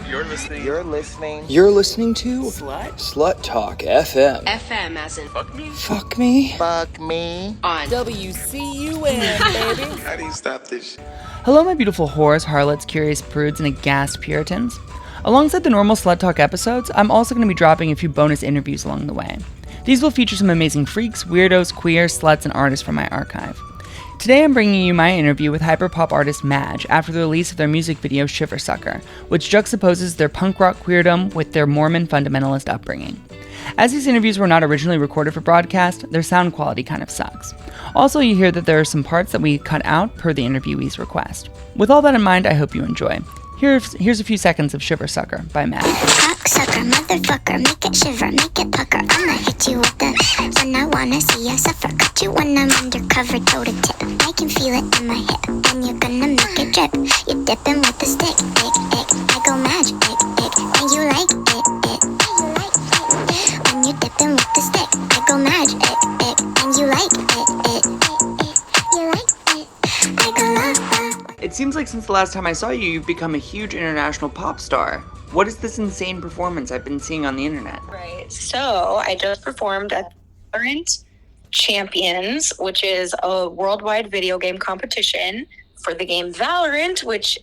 You're listening. You're listening to Slut Talk FM. FM as in Fuck me. Fuck me. on WCUN, baby. How do you stop this? Hello, my beautiful whores, harlots, curious prudes, and aghast Puritans. Alongside the normal Slut Talk episodes, I'm also going to be dropping a few bonus interviews along the way. These will feature some amazing freaks, weirdos, queers, sluts, and artists from my archive. Today I'm bringing you my interview with Hyperpop Artist Madge after the release of their music video Shiver Sucker, which juxtaposes their punk rock queerdom with their Mormon Fundamentalist upbringing. As these interviews were not originally recorded for broadcast, their sound quality kind of sucks. Also, you hear that there are some parts that we cut out per the interviewee's request. With all that in mind, I hope you enjoy. Here's a few seconds of Shiver Sucker by Madge. Cocksucker, motherfucker, make it shiver, make it pucker. I'ma hit you with the when I wanna see you suffer. Cut you when I'm undercover, toe to tip. I can feel it in my hip, and you're gonna make it drip. You're dipping with the stick, I go Madge, and you like it. When you're dipping with the stick, I go Madge, and you like it. You like it. I go love. It seems like since the last time I saw you, you've become a huge international pop star. What is this insane performance I've been seeing on the internet? Right. So I just performed at Valorant Champions, which is a worldwide video game competition for the game Valorant, which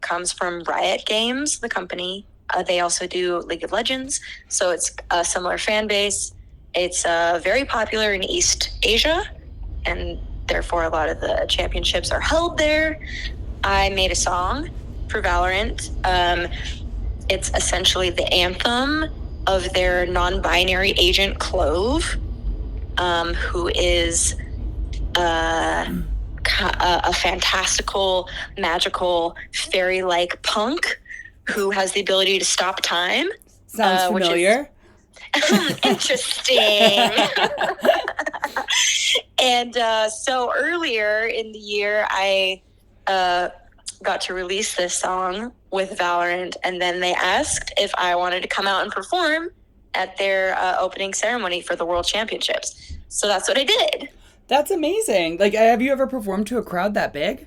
comes from Riot Games, the company. They also do League of Legends, so it's a similar fan base. It's very popular in East Asia, and therefore a lot of the championships are held there. I made a song for Valorant. It's essentially the anthem of their non-binary agent Clove, who is a fantastical, magical, fairy-like punk who has the ability to stop time. Sounds familiar. Interesting. And so earlier in the year, I got to release this song with Valorant, and then they asked if I wanted to come out and perform at their opening ceremony for the World Championships. So that's what I did. That's amazing. Like, have you ever performed to a crowd that big?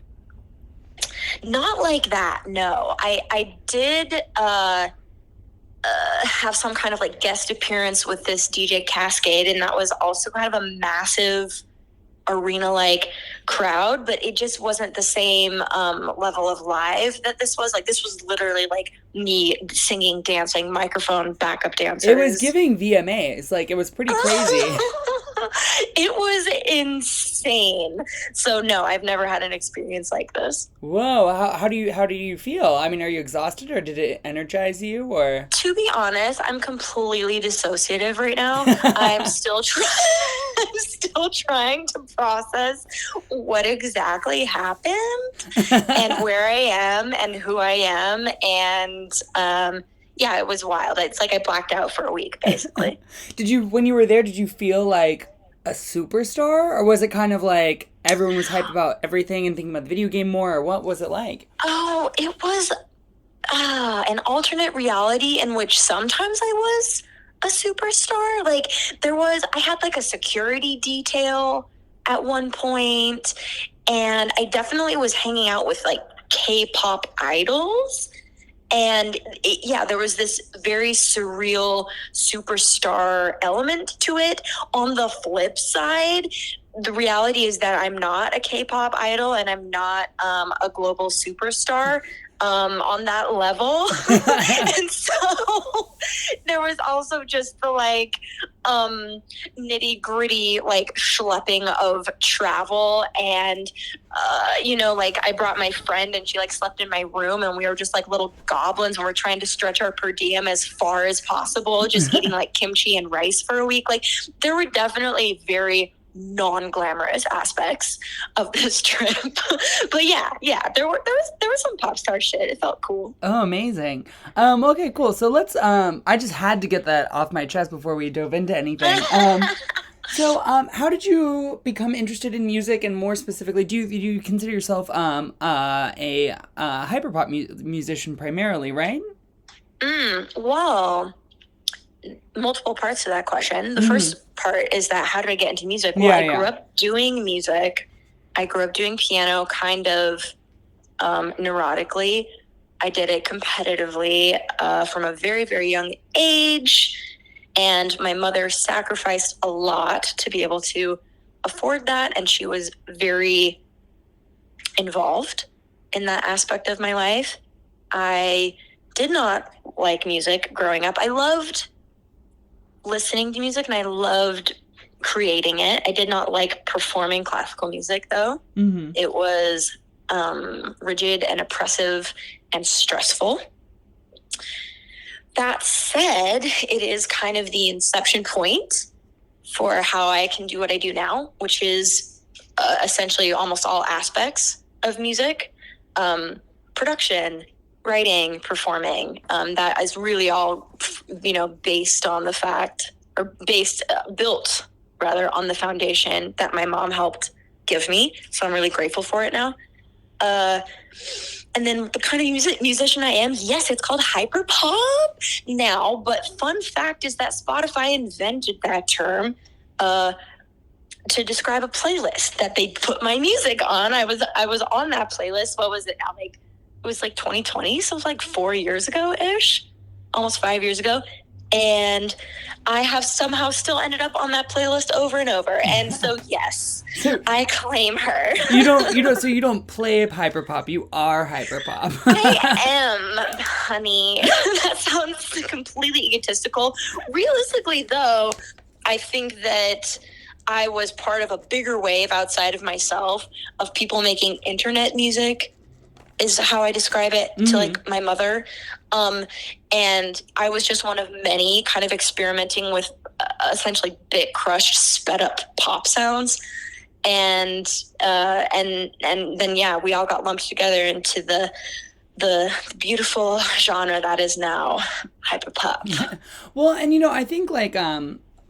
Not like that, no. I did have some kind of like guest appearance with this DJ Cascade, and that was also kind of a massive arena-like crowd, but it just wasn't the same level of live that this was. Like, this was literally like me singing, dancing, microphone, backup dancers. It was giving VMAs. Like, it was pretty crazy. It was insane. So no, I've never had an experience like this. Whoa, how do you feel? I mean, are you exhausted, or did it energize you, or? To be honest, I'm completely dissociative right now. I'm still trying to process what exactly happened and where I am and who I am, and yeah, it was wild. It's like I blacked out for a week, basically. When you were there, did you feel like a superstar, or was it kind of like everyone was hyped about everything and thinking about the video game more, or what was it like? Oh, it was an alternate reality in which sometimes I was a superstar. Like, I had like a security detail at one point, and I definitely was hanging out with like K-pop idols. And there was this very surreal superstar element to it. On the flip side, the reality is that I'm not a K-pop idol, and I'm not a global superstar on that level. And so there was also just the like nitty gritty like schlepping of travel, and like I brought my friend, and she like slept in my room, and we were just like little goblins, and we're trying to stretch our per diem as far as possible, just eating like kimchi and rice for a week. Like, there were definitely very non-glamorous aspects of this trip. But yeah, there was some pop star shit. It felt cool. Oh, amazing. Okay, cool. So let's I just had to get that off my chest before we dove into anything. So how did you become interested in music, and more specifically, do you consider yourself a hyperpop musician primarily, right? Well, multiple parts to that question. The first part is that how did I get into music? Well, I grew up doing music. I grew up doing piano kind of neurotically. I did it competitively from a very, very young age. And my mother sacrificed a lot to be able to afford that. And she was very involved in that aspect of my life. I did not like music growing up. I loved listening to music and I loved creating it. I did not like performing classical music, though. Mm-hmm. It was rigid and oppressive and stressful. That said, it is kind of the inception point for how I can do what I do now, which is essentially almost all aspects of music, production, writing, performing. That is really all, based on the fact, or built rather on the foundation that my mom helped give me. So I'm really grateful for it now. And then the kind of musician I am, yes, it's called hyperpop now. But fun fact is that Spotify invented that term to describe a playlist that they put my music on. I was on that playlist. What was it now? It was 2020, so it was 4 years ago-ish, almost 5 years ago. And I have somehow still ended up on that playlist over and over. And so, yes, I claim her. So you don't play hyperpop. You are hyperpop. I am, honey. That sounds completely egotistical. Realistically, though, I think that I was part of a bigger wave outside of myself of people making internet music, is how I describe it to my mother. And I was just one of many kind of experimenting with essentially bit crushed, sped up pop sounds. And then, yeah, we all got lumped together into the beautiful genre that is now hyperpop. Well, and I think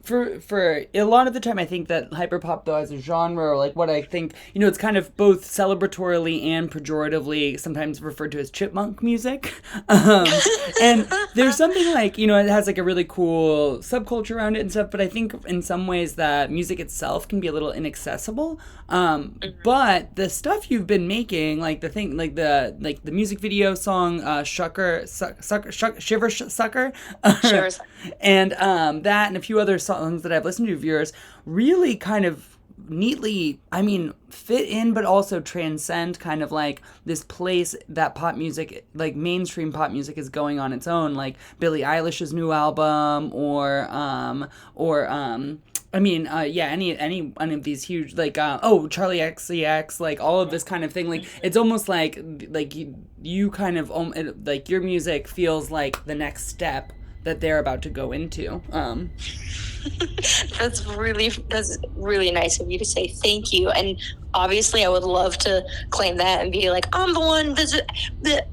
for a lot of the time, I think that hyperpop, though, as a genre, or what I think, it's kind of both celebratorily and pejoratively sometimes referred to as chipmunk music. And there's something it has a really cool subculture around it and stuff, but I think in some ways that music itself can be a little inaccessible. But the stuff you've been making, the music video song, Shiver Sucker, and that and a few other songs that I've listened to of yours really kind of neatly, fit in, but also transcend kind of this place that pop music, mainstream pop music, is going on its own, Billie Eilish's new album, any one of these huge, Charlie XCX, all of this kind of thing. It's almost you kind of, your music feels like the next step that they're about to go into. That's really nice of you to say. Thank you. And obviously I would love to claim that and be I'm the one,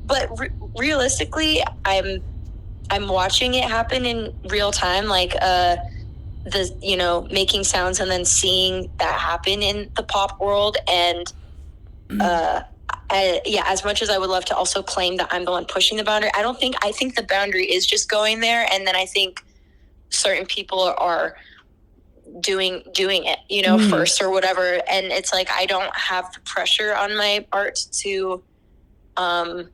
but realistically, I'm watching it happen in real time, making sounds and then seeing that happen in the pop world. And as much as I would love to also claim that I'm the one pushing the boundary, I think the boundary is just going there. And then I think certain people are doing it, first or whatever. And it's I don't have the pressure on my art to, I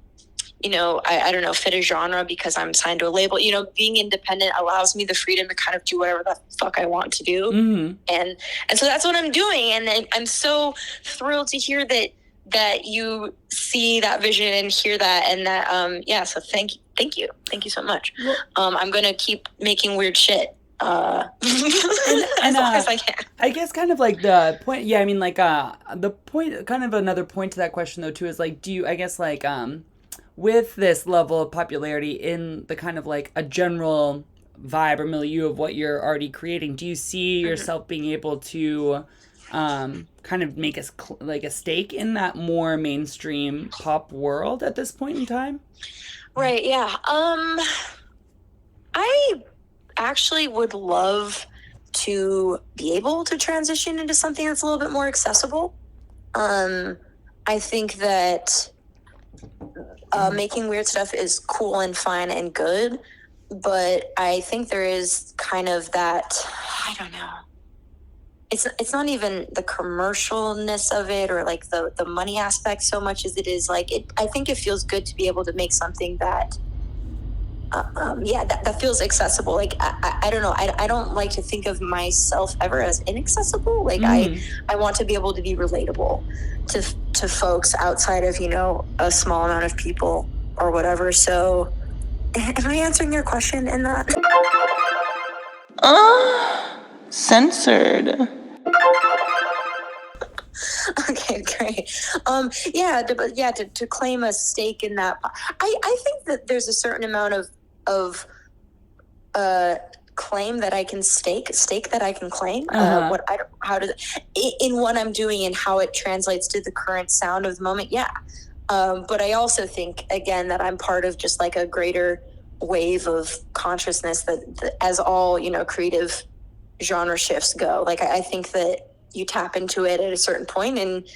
don't know, fit a genre because I'm signed to a label. Being independent allows me the freedom to kind of do whatever the fuck I want to do. And so that's what I'm doing. And I'm so thrilled to hear that you see that vision and hear that. And that, so thank you so much. I'm going to keep making weird shit. As long as I can. I guess kind of the point, the point, kind of another point to that question though too is do you, I guess with this level of popularity in the kind of a general vibe or milieu of what you're already creating, do you see yourself being able to kind of make a stake in that more mainstream pop world at this point in time? Right, yeah. I actually would love to be able to transition into something that's a little bit more accessible. I think that making weird stuff is cool and fine and good, but I think there is kind of that, I don't know, it's not even the commercialness of it or like the money aspect so much as it is like it. I think it feels good to be able to make something that that feels accessible. Like I don't know, I don't like to think of myself ever as inaccessible. Like I want to be able to be relatable to folks outside of, you know, a small amount of people or whatever. So am I answering your question in that? Censored. Okay, great. To claim a stake in that, I think that there's a certain amount of claim that I can stake that I can claim. In what I'm doing and how it translates to the current sound of the moment. Yeah, but I also think again that I'm part of just like a greater wave of consciousness that as all, you know, creative genre shifts go. Like I think that you tap into it at a certain point, and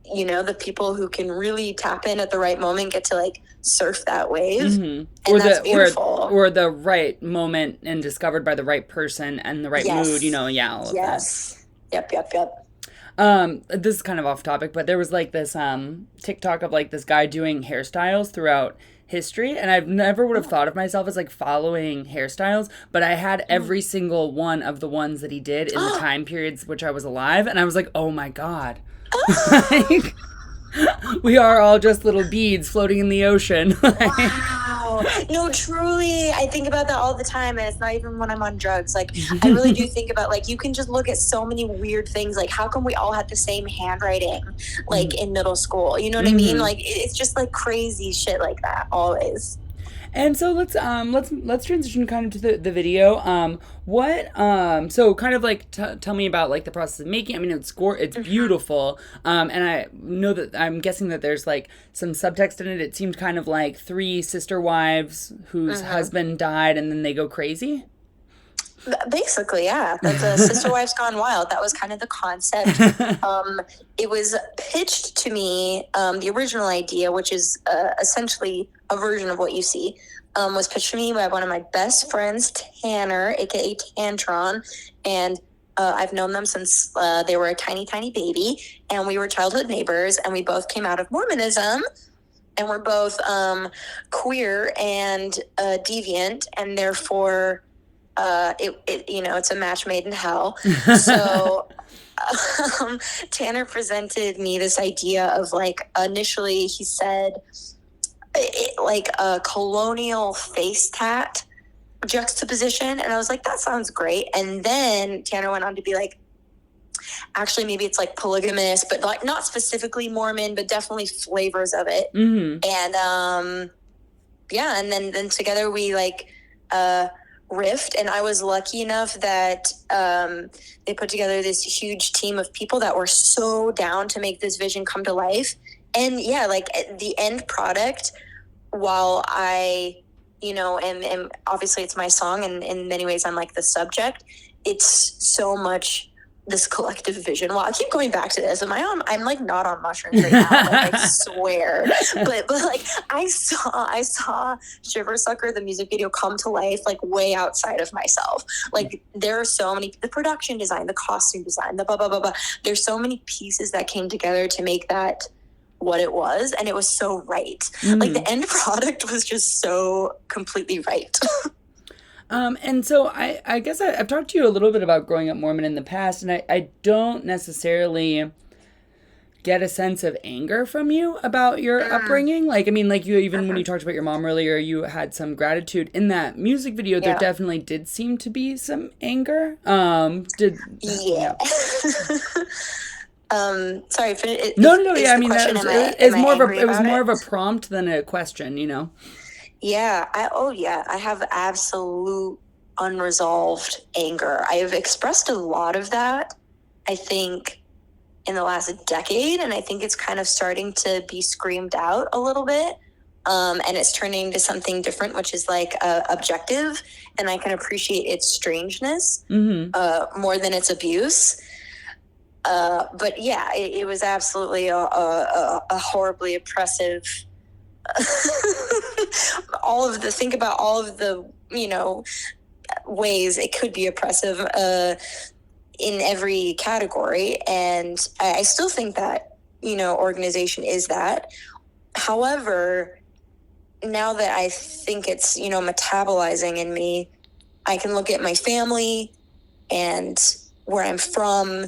you know, the people who can really tap in at the right moment get to like surf that wave, and that's beautiful. Or the right moment and discovered by the right person and the right mood. You know, all of that. Yep. This is kind of off topic, but there was like this TikTok of like this guy doing hairstyles throughout history, and I've never would have thought of myself as like following hairstyles, but I had every single one of the ones that he did in the time periods which I was alive, and I was like, oh my god. Like, we are all just little beads floating in the ocean. Wow. No, truly, I think about that all the time, and it's not even when I'm on drugs. Like, I really do think about, like, you can just look at so many weird things. Like, how come we all had the same handwriting, like, in middle school? You know what I mean? Like, it's just, like, crazy shit like that, always. And so let's transition kind of to the video. So kind of like tell me about like the process of making. I mean, it's beautiful. And I know that I'm guessing that there's like some subtext in it. It seemed kind of like 3 sister wives whose husband died and then they go crazy. Basically, yeah. The Sister Wives Gone Wild. That was kind of the concept. It was pitched to me, the original idea, which is essentially a version of what you see, was pitched to me by one of my best friends, Tanner, aka Tantron, and I've known them since they were a tiny, tiny baby, and we were childhood neighbors, and we both came out of Mormonism, and we're both queer and deviant, and therefore... it's a match made in hell. So Tanner presented me this idea of like, initially he said like a colonial face tat juxtaposition, and I was like, that sounds great. And then Tanner went on to be like, actually maybe it's like polygamous, but like not specifically Mormon, but definitely flavors of it. And and then together we like riffed, and I was lucky enough that they put together this huge team of people that were so down to make this vision come to life. And yeah, like the end product, while I, and obviously it's my song, and in many ways I'm like the subject, it's so much this collective vision. Well, I keep going back to this. I'm like not on mushrooms right now. Like, I swear. But like I saw Shiver Sucker, the music video, come to life like way outside of myself. Like there are so many, the production design, the costume design, the blah blah blah blah. There's so many pieces that came together to make that what it was, and it was so right. Like the end product was just so completely right. And so I guess I've talked to you a little bit about growing up Mormon in the past, and I don't necessarily get a sense of anger from you about your upbringing. Like, I mean, like you, even when you talked about your mom earlier, you had some gratitude. In that music video, there definitely did seem to be some anger. Sorry. No. Yeah, I mean, it was more of a prompt than a question, Yeah, I have absolute unresolved anger. I have expressed a lot of that, I think, in the last decade, and I think it's kind of starting to be screamed out a little bit, and it's turning into something different, which is like objective, and I can appreciate its strangeness more than its abuse. But yeah, it was absolutely a horribly oppressive... think about all of the ways it could be oppressive. in every category. And I still think that, organization is that. However, now that I think it's, metabolizing in me, I can look at my family and where I'm from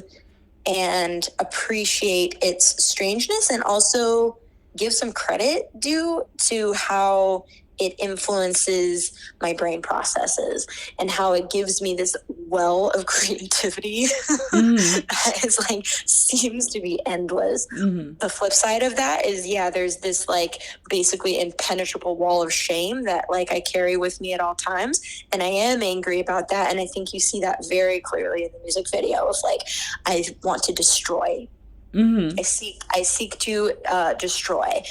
and appreciate its strangeness, and also give some credit due to how it influences my brain processes and how it gives me this well of creativity that is like seems to be endless. The flip side of that is, there's this like basically impenetrable wall of shame that like I carry with me at all times, and I am angry about that. And I think you see that very clearly in the music video of like, I want to destroy. I seek to destroy.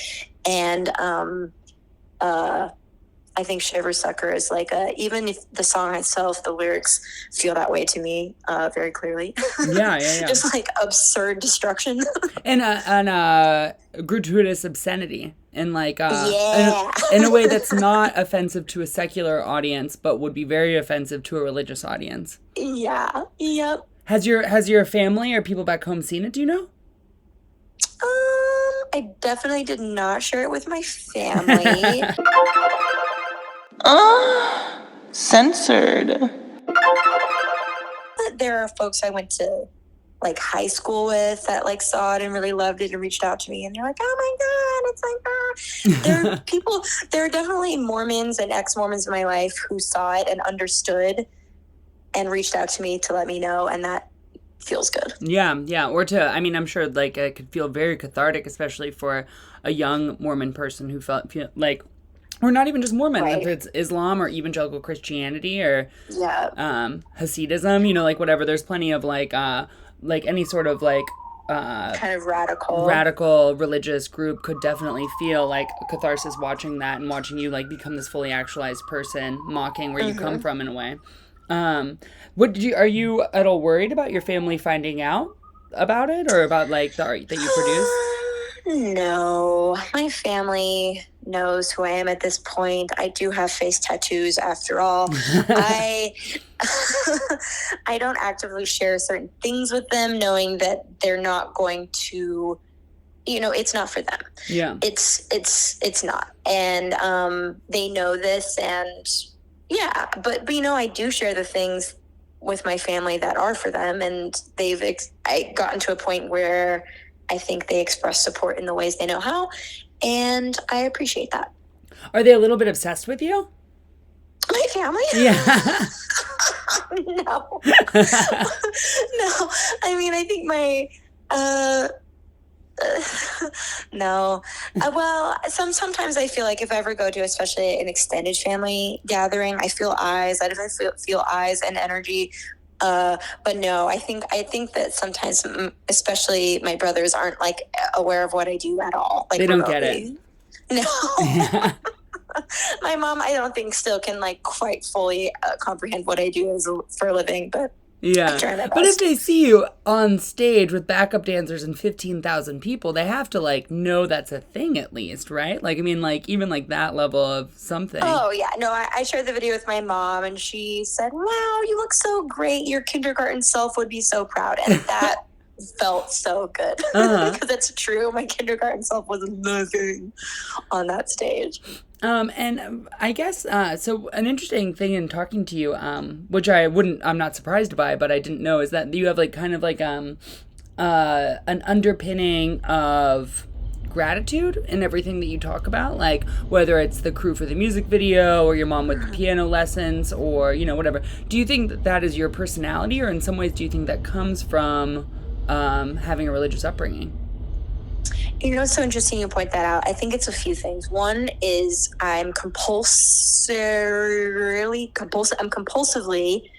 And I think Shiver Sucker is like even if the song itself, the lyrics feel that way to me very clearly. Yeah. Just like absurd destruction. and gratuitous obscenity. And like in a way that's not offensive to a secular audience, but would be very offensive to a religious audience. Yeah. Yep. Has your family or people back home seen it, do you know? I definitely did not share it with my family. Censored. There are folks I went to like high school with that like saw it and really loved it and reached out to me, and they're like, oh my God, it's like, there are definitely Mormons and ex-Mormons in my life who saw it and understood and reached out to me to let me know, and that feels good. Yeah. Or I'm sure like it could feel very cathartic, especially for a young Mormon person who feel like, or not even just Mormon, right. If it's Islam or evangelical Christianity or Hasidism, like whatever. There's plenty of like any sort of like kind of radical religious group could definitely feel like a catharsis watching that and watching you like become this fully actualized person, mocking where you come from in a way. Are you at all worried about your family finding out about it or about like the art that you produce? No, my family knows who I am at this point. I do have face tattoos after all. I don't actively share certain things with them, knowing that they're not going to, it's not for them. Yeah. It's not. And they know this, and but I do share the things with my family that are for them, and I gotten to a point where I think they express support in the ways they know how, and I appreciate that. Are they a little bit obsessed with you? My family? Yeah. No. No. I think my no. Well, sometimes I feel like if I ever go to especially an extended family gathering, I feel eyes. I definitely feel eyes and energy. But no, I think that sometimes, especially my brothers, aren't like aware of what I do at all. Like, they don't remotely. Get it. No. Yeah. My mom, I don't think still can like quite fully comprehend what I do for a living, but yeah. I try my best. But if they see you on stage with backup dancers and 15,000 people, they have to like know that's a thing at least, right? Like, like even like that level of something. Oh yeah, no, I shared the video with my mom, and she said, "Wow, you look so great. Your kindergarten self would be so proud," and that felt so good because it's true. My kindergarten self was nothing on that stage. And I guess, so an interesting thing in talking to you, which I'm not surprised by, but I didn't know, is that you have like kind of like, an underpinning of gratitude in everything that you talk about, like whether it's the crew for the music video or your mom with the piano lessons or, whatever. Do you think that is your personality, or in some ways do you think that comes from, having a religious upbringing? It's so interesting you point that out. I think it's a few things. One is I'm compulsively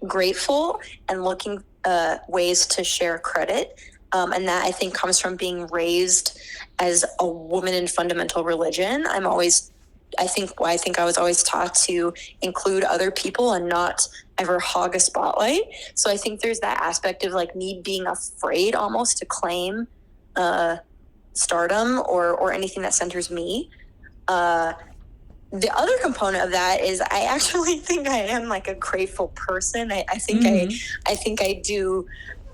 grateful and looking ways to share credit. And that I think comes from being raised as a woman in fundamental religion. I think I was always taught to include other people and not ever hog a spotlight. So I think there's that aspect of like me being afraid almost to claim stardom or anything that centers me. the other component of that is I actually think I am like a grateful person. I think I think I do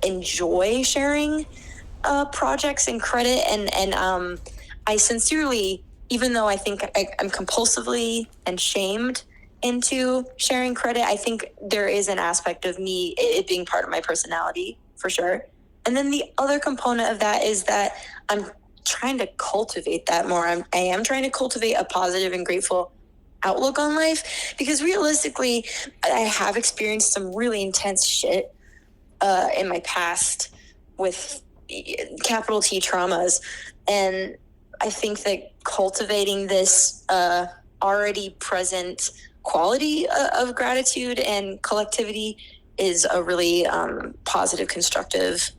enjoy sharing projects and credit, and I sincerely, even though I think I'm compulsively and shamed into sharing credit, I think there is an aspect of me, it being part of my personality, for sure. And then the other component of that is that I'm trying to cultivate that more. I am trying to cultivate a positive and grateful outlook on life, because realistically, I have experienced some really intense shit in my past with capital T traumas. And I think that cultivating this already present quality of gratitude and collectivity is a really positive, constructive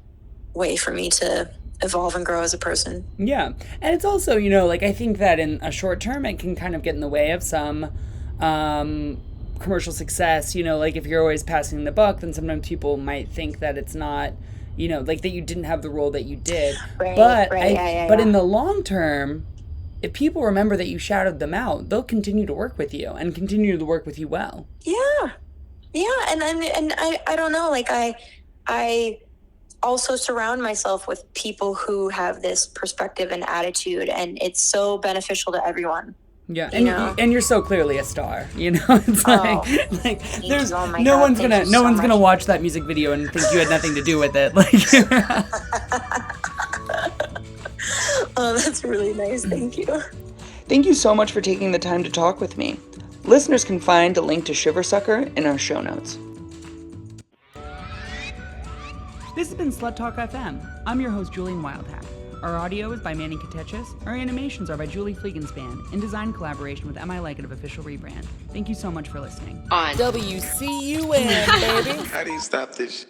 way for me to evolve and grow as a person. Yeah. And it's also, you know, like, I think that in a short term, it can kind of get in the way of some commercial success. You know, like, if you're always passing the buck, then sometimes people might think that it's not, you know, like, that you didn't have the role that you did. Right, but right, in the long term, if people remember that you shouted them out, they'll continue to work with you and continue to work with you well. Yeah. And I don't know, like, I also surround myself with people who have this perspective and attitude, and it's so beneficial to everyone. Yeah, and you're so clearly a star, you know. It's like there's no one's gonna watch that music video and think you had nothing to do with it. Like, oh, that's really nice. Thank you. Thank you so much for taking the time to talk with me. Listeners can find a link to Shiversucker in our show notes. This has been Slut Talk FM. I'm your host, Julian Wildhack. Our audio is by Manny Katechis. Our animations are by Julie Fliegenspan, in design collaboration with Am I Like It of Official Rebrand. Thank you so much for listening. On WCUN, baby. How do you stop this?